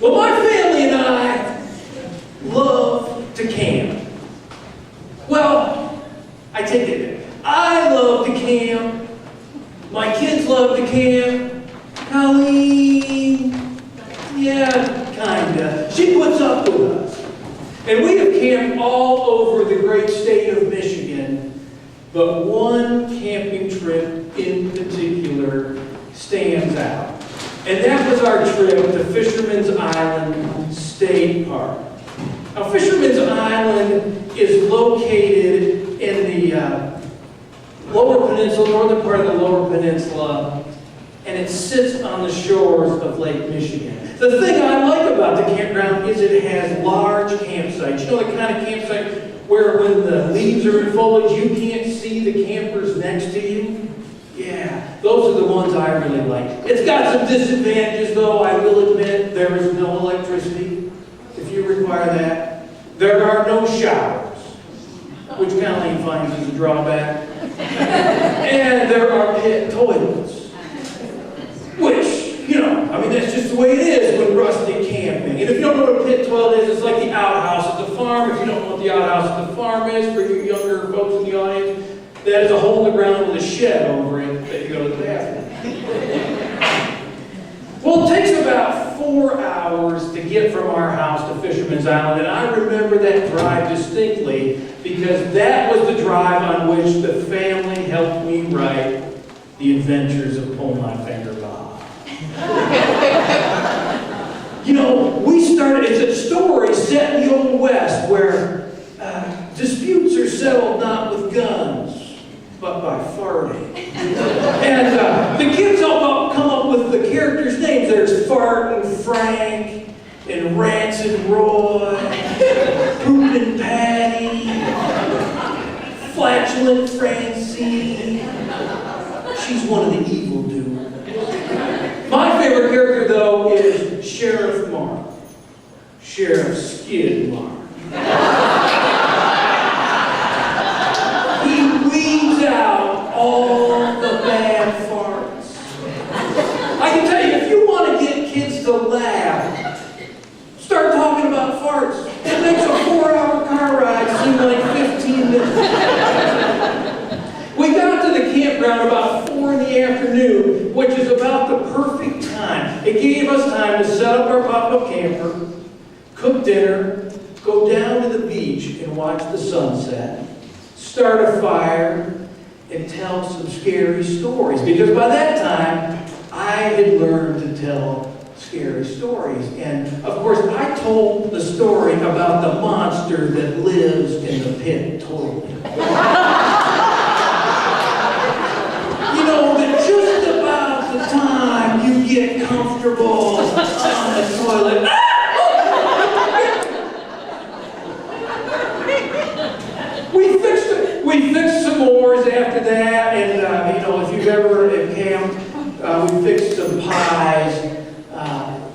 Well, my family and I love to camp. Well, I take it. I love to camp. My kids love to camp. Colleen, yeah, kinda. She puts up with us. And we have camped all over the great state of Michigan, but one camping trip in particular stands out. And that was our trip to Fisherman's Island State Park. Now, Fisherman's Island is located in the lower peninsula, northern part of the lower peninsula, and it sits on the shores of Lake Michigan. The thing I like about the campground is it has large campsites. You know the kind of campsite where when the leaves are in foliage, you can't see the campers next to you? Yeah, those are the ones I really like. It's got some disadvantages, though, I will admit. There is no electricity, if you require that. There are no showers, which Colleen finds is a drawback. And there are pit toilets, which, you know, I mean, that's just the way it is when rustic camping. And if you don't know what a pit toilet is, it's like the outhouse at the farm. If you don't know what the outhouse at the farm is, for you younger folks in the audience, that is a hole in the ground with a shed over it that you go to the bathroom. Well, it takes about 4 hours to get from our house to Fisherman's Island, and I remember that drive distinctly because that was the drive on which the family helped me write The Adventures of Pull My Finger Bob. You know, it's a story set in the Old West where disputes are settled not with guns, but by farting. And the kids all come up with the characters' names. There's Fartin' Frank, and Rancid Roy, Poopin' Patty, Flatulent Francine. She's one of the evil dudes. My favorite character, though, is Sheriff Mark. Sheriff Skid Mark. All the bad farts. I can tell you, if you want to get kids to laugh, start talking about farts. It makes a 4-hour car ride seem like 15 minutes. We got to the campground about 4 in the afternoon, which is about the perfect time. It gave us time to set up our pop-up camper, cook dinner, go down to the beach and watch the sunset, start a fire, and tell some scary stories. Because by that time, I had learned to tell scary stories. And of course, I told the story about the monster that lives in the pit toilet. You know, that just about the time you get comfortable on the toilet, We fixed some s'mores after that, and you know, if you've ever at camp, we fixed some pies,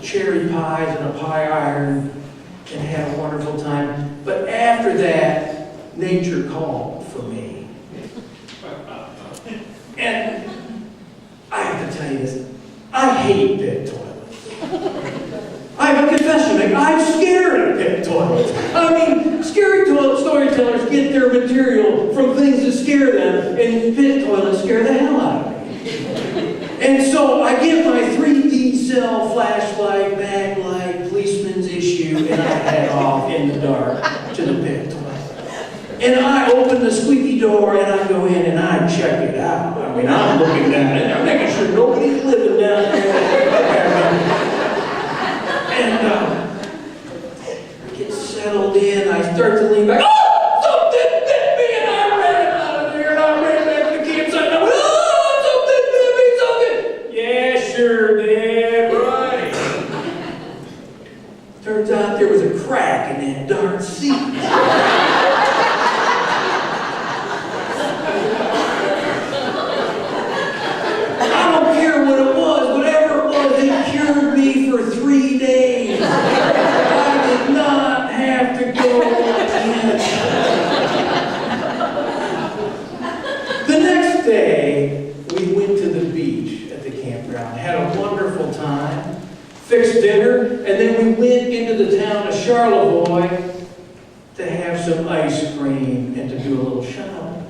cherry pies in a pie iron, and had a wonderful time. But after that, nature called for me. And I have to tell you this, I hate pit toilets. I have a confession to make. I'm scared of pit toilets. I mean, scary toilet storytellers get their material from things that scare them, and pit toilets scare the hell out of me. And so I get my 3D cell flashlight, backlight, policeman's issue, and I head off in the dark to the pit toilet. And I open the squeaky door, and I go in, and I check it out. I mean, I'm looking down in there, making sure nobody's living down there. And get settled in, I start to lean back. Oh! Something bit me! And I ran out of there, and I ran back to the campsite, and I went, oh! Something bit me! Something! Yeah, sure did, right. Turns out there was a crack in that darn seat. I don't care what it was, whatever it was, it cured me for 3 days. I did not have to go again. The next day, we went to the beach at the campground, had a wonderful time, fixed dinner, dinner, and then we went into the town of Charlevoix to have some ice cream and to do a little shopping.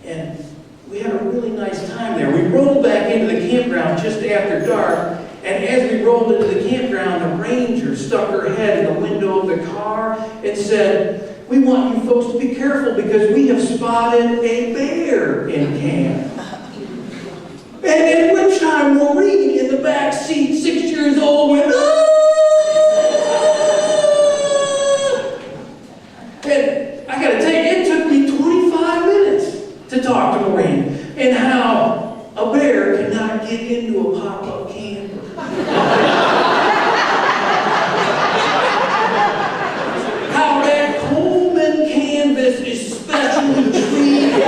And we had a really nice time there. We rolled back into the campground just after dark, and as we rolled into the campground, the ranger stuck her head in the window of the car and said, "We want you folks to be careful because we have spotted a bear in camp." And at which time Maureen in the back seat, 6 years old, went, "Ah!" And I gotta tell you, it took me 25 minutes to talk to Maureen and how a bear cannot get into a pop-up camper. How that Coleman canvas is specially treated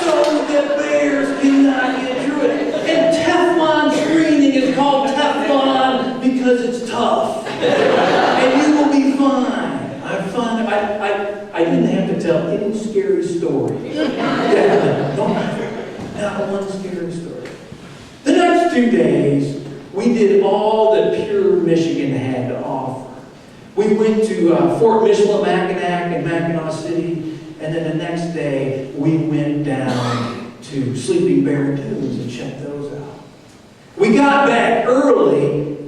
so that bears cannot get through it. And Teflon screening is called Teflon because it's tough. And you will be fine. I didn't have to tell any scary story. Not one scary story. The next 2 days, we did all that pure Michigan had to offer. We went to Fort Michilimackinac in Mackinac City, and then the next day, we went down to Sleeping Bear Dunes and checked those out. We got back early,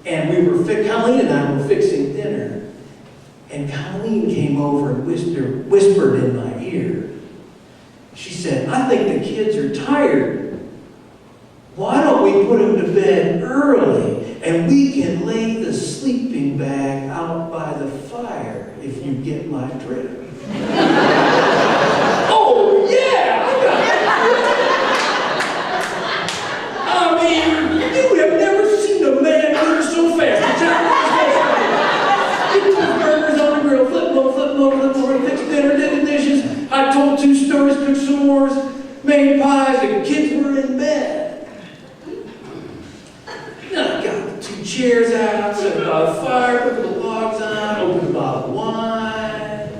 and Colleen and I were fixing dinner. And Colleen came over and whispered in my ear. She said, "I think the kids are tired. Why don't we put them to bed early and we can lay the sleeping bag out by the fire, if you get my drift?" Oh, yeah! I mean, you have never seen a man move so fast. Flip over, fix dinner, did the dishes. I told 2 stories, cooked s'mores, made pies, and kids were in bed. Then I got the 2 chairs out, set it by the fire, put the logs on, opened a bottle of wine.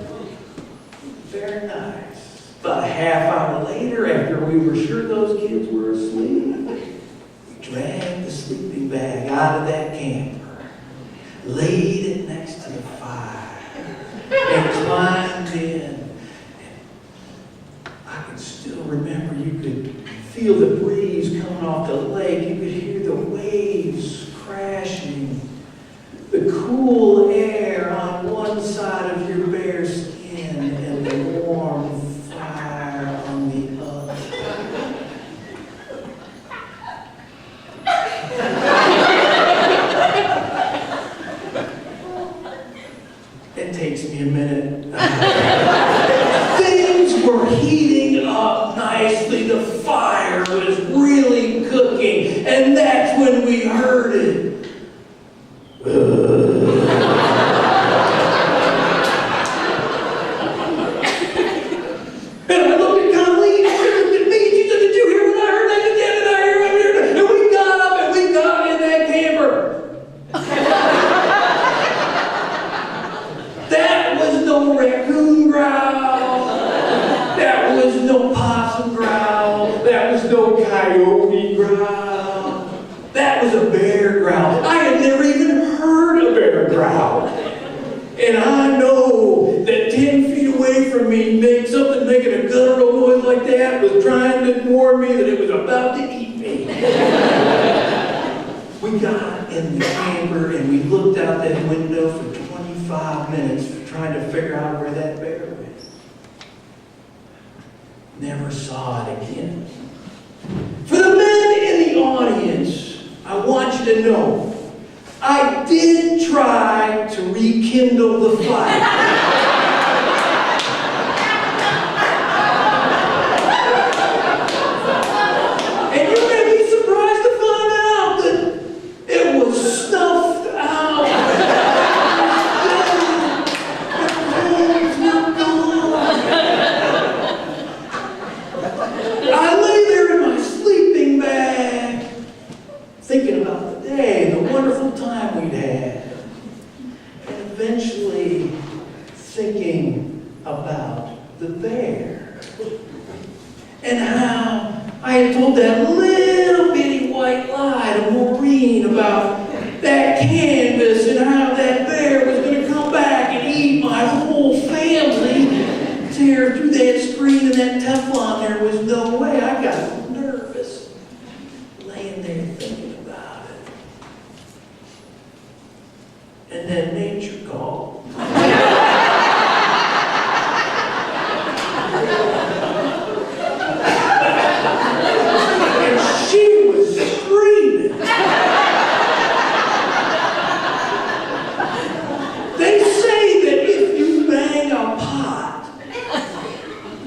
Very nice. About a half hour later, after we were sure those kids were asleep, we dragged the sleeping bag out of that camper, laid it next to the fire, and climbed in. I can still remember, you could feel the breeze coming off the lake. You could hear the waves crashing. The cool air on one side of your bare skin and the warm fire on the other. It takes me a minute. Things were heating up nicely. The fire was really cooking. And that's when we heard it. And I looked at Colleen, and she looked at me. She said, "Did you hear what I heard?" I said, "Yeah, did I hear what I heard?" And we got up and we got in that camper. That was no raccoon growl. That was no possum growl. That was no coyote growl. That was a bear growl. I had never even heard a bear growl. And I know that 10 feet away from me, something making a guttural noise like that was trying to warn me that it was about to eat me. We got in the camper and we looked out that window for 25 minutes trying to figure out where that bear went. Never saw it again. For the men in the audience, I want you to know, I did try to rekindle the fire. Thinking about the day, the wonderful time we'd had, and eventually thinking about the bear and how I had told that little bitty white lie to Maureen about that canvas and how that bear was going to come back and eat my whole family. Tear through that screen and that Teflon, there was no way. I got nervous, laying there thinking about it. And then nature called. And she was screaming. They say that if you bang a pot,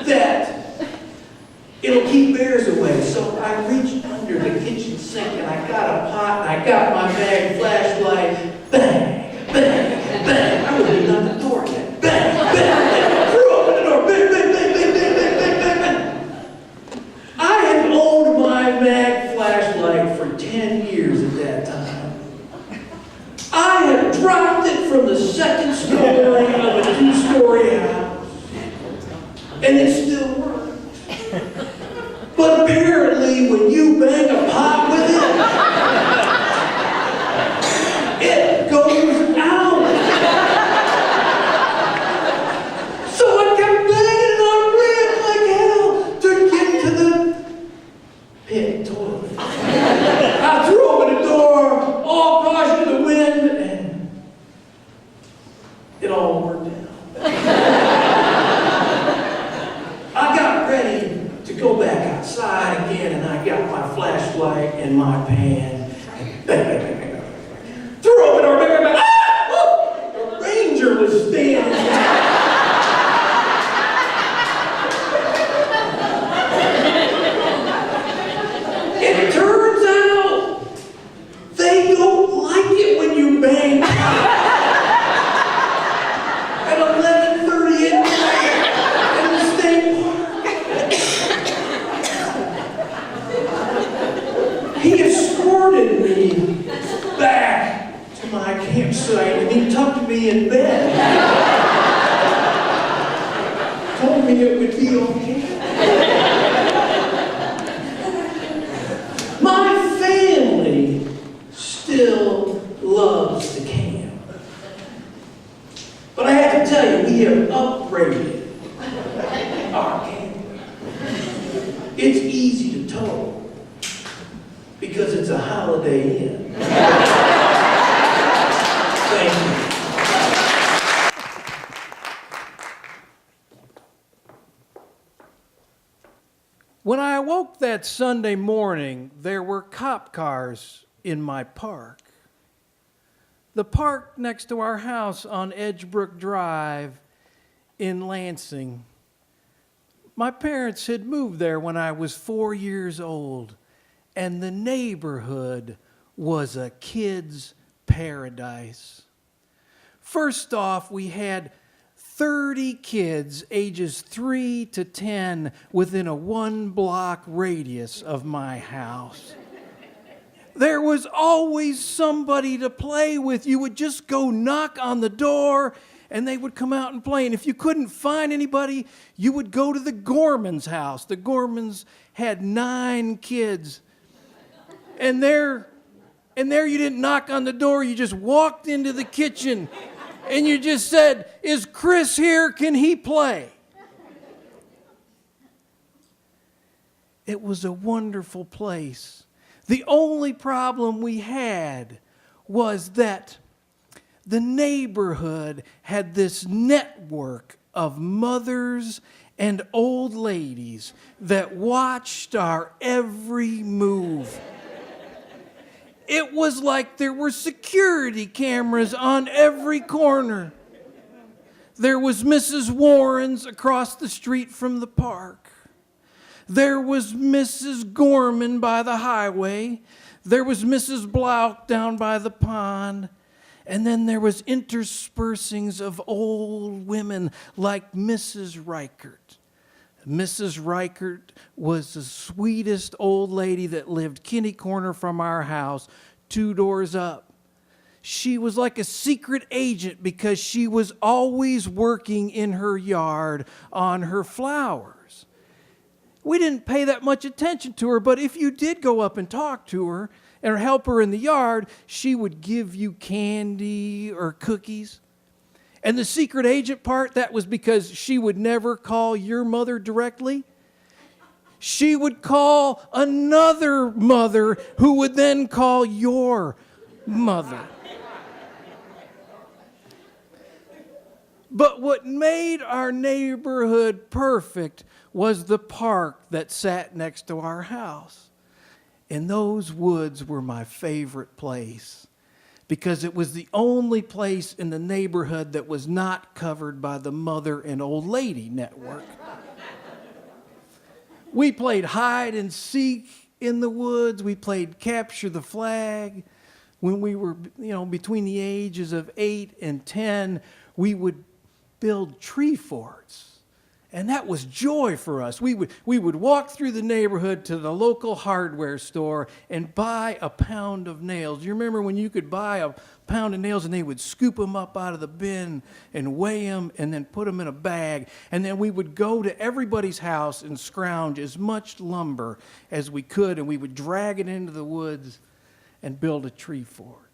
that it'll keep bears away. So I reached under the kitchen sink and I got a pot and I got my mag flashlight. Bang, bang, bang. I wasn't even on the door yet. Bang, bang, bang. Threw open the door. Bang, bang, bang, bang, bang, bang, bang, bang, bang. I had owned my mag flashlight for 10 years at that time. I had dropped it from the second story of a 2-story house. And it still worked. But apparently when you bang a pot with it, it goes out. So I kept banging and I ran like hell to get to the pit toilet. I threw open the door, all caution to the wind, and it all worked out. I got ready to go back outside again, and I got my flashlight and my pan. Bang, bang, bang, bang, bang. Threw open the door, bang, bang, bang. Ah! Whoa! The ranger was standing there. It turns out they don't like it when you bang at 11:30 at night in the state park. He escorted me back to my campsite and he tucked me in bed. Told me it would be okay. My family still loves to camp. But I have to tell you, we have upgraded our camper. It's easy to tow because it's a Holiday Inn. Thank you. When I awoke that Sunday morning, there were cop cars in my park. The park next to our house on Edgebrook Drive in Lansing. My parents had moved there when I was 4 years old, and the neighborhood was a kid's paradise. First off, we had 30 kids ages 3 to 10 within a 1-block radius of my house. There was always somebody to play with. You would just go knock on the door and they would come out and play. And if you couldn't find anybody, you would go to the Gorman's house. The Gormans had 9 kids. And there you didn't knock on the door, you just walked into the kitchen and you just said, "Is Chris here? Can he play?" It was a wonderful place. The only problem we had was that the neighborhood had this network of mothers and old ladies that watched our every move. It was like there were security cameras on every corner. There was Mrs. Warren's across the street from the park. There was Mrs. Gorman by the highway. There was Mrs. Blount down by the pond. And then there was interspersings of old women like Mrs. Reichert. Mrs. Reichert was the sweetest old lady that lived kitty corner from our house, 2 doors up. She was like a secret agent because she was always working in her yard on her flowers. We didn't pay that much attention to her, but if you did go up and talk to her or help her in the yard, she would give you candy or cookies. And the secret agent part, that was because she would never call your mother directly. She would call another mother who would then call your mother. But what made our neighborhood perfect was the park that sat next to our house. And those woods were my favorite place because it was the only place in the neighborhood that was not covered by the Mother and Old Lady Network. We played hide and seek in the woods. We played capture the flag. When we were, between the ages of 8 and 10, we would build tree forts. And that was joy for us. We would walk through the neighborhood to the local hardware store and buy a pound of nails. You remember when you could buy a pound of nails and they would scoop them up out of the bin and weigh them and then put them in a bag. And then we would go to everybody's house and scrounge as much lumber as we could, and we would drag it into the woods and build a tree fort.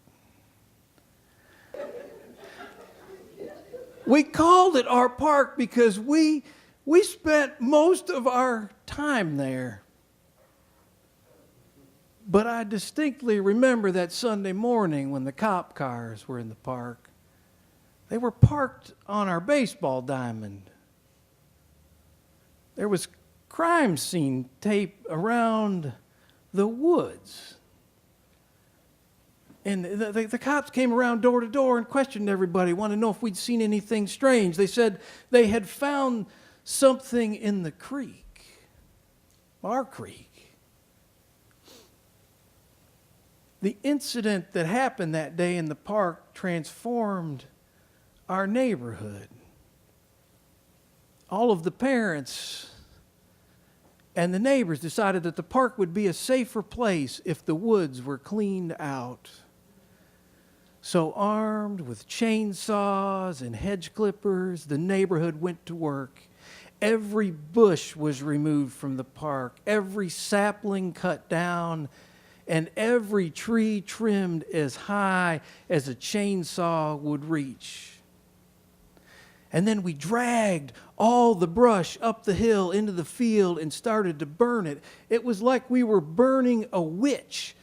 We called it our park because we spent most of our time there. But I distinctly remember that Sunday morning when the cop cars were in the park. They were parked on our baseball diamond. There was crime scene tape around the woods. And the cops came around door to door and questioned everybody, wanted to know if we'd seen anything strange. They said they had found something in the creek, our creek. The incident that happened that day in the park transformed our neighborhood. All of the parents and the neighbors decided that the park would be a safer place if the woods were cleaned out. So armed with chainsaws and hedge clippers, the neighborhood went to work. Every bush was removed from the park, every sapling cut down, and every tree trimmed as high as a chainsaw would reach. And then we dragged all the brush up the hill into the field and started to burn it. It was like we were burning a witch.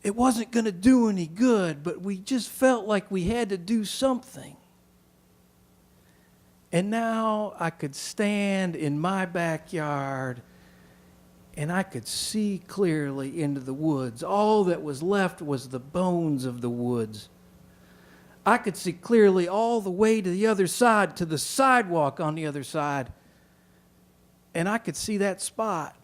It wasn't going to do any good, but we just felt like we had to do something. And now I could stand in my backyard and I could see clearly into the woods. All that was left was the bones of the woods. I could see clearly all the way to the other side, to the sidewalk on the other side. And I could see that spot.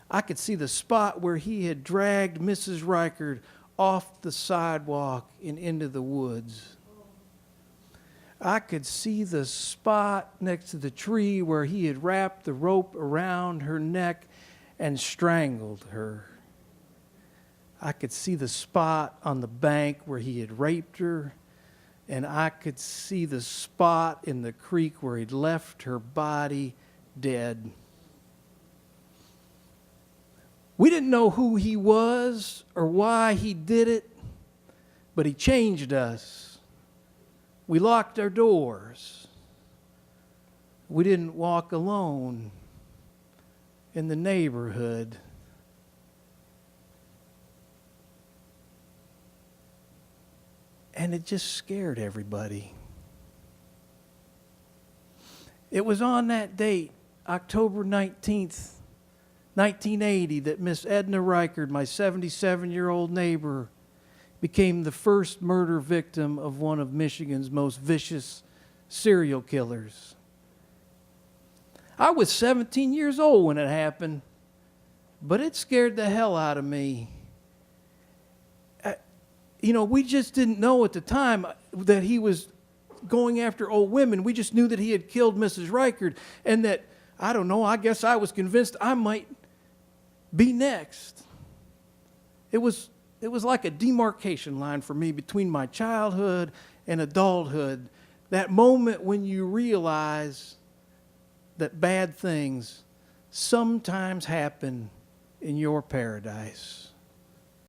I could see the spot where he had dragged Mrs. Reichard off the sidewalk and into the woods. I could see the spot next to the tree where he had wrapped the rope around her neck and strangled her. I could see the spot on the bank where he had raped her, and I could see the spot in the creek where he'd left her body dead. We didn't know who he was or why he did it, but he changed us. We locked our doors. We didn't walk alone in the neighborhood. And it just scared everybody. It was on that date, October 19th, 1980, that Miss Edna Reichard, my 77-year-old neighbor, became the first murder victim of one of Michigan's most vicious serial killers. I was 17 years old when it happened, but it scared the hell out of me. We just didn't know at the time that he was going after old women. We just knew that he had killed Mrs. Reichard, and that, I guess I was convinced I might be next. It was like a demarcation line for me between my childhood and adulthood. That moment when you realize that bad things sometimes happen in your paradise.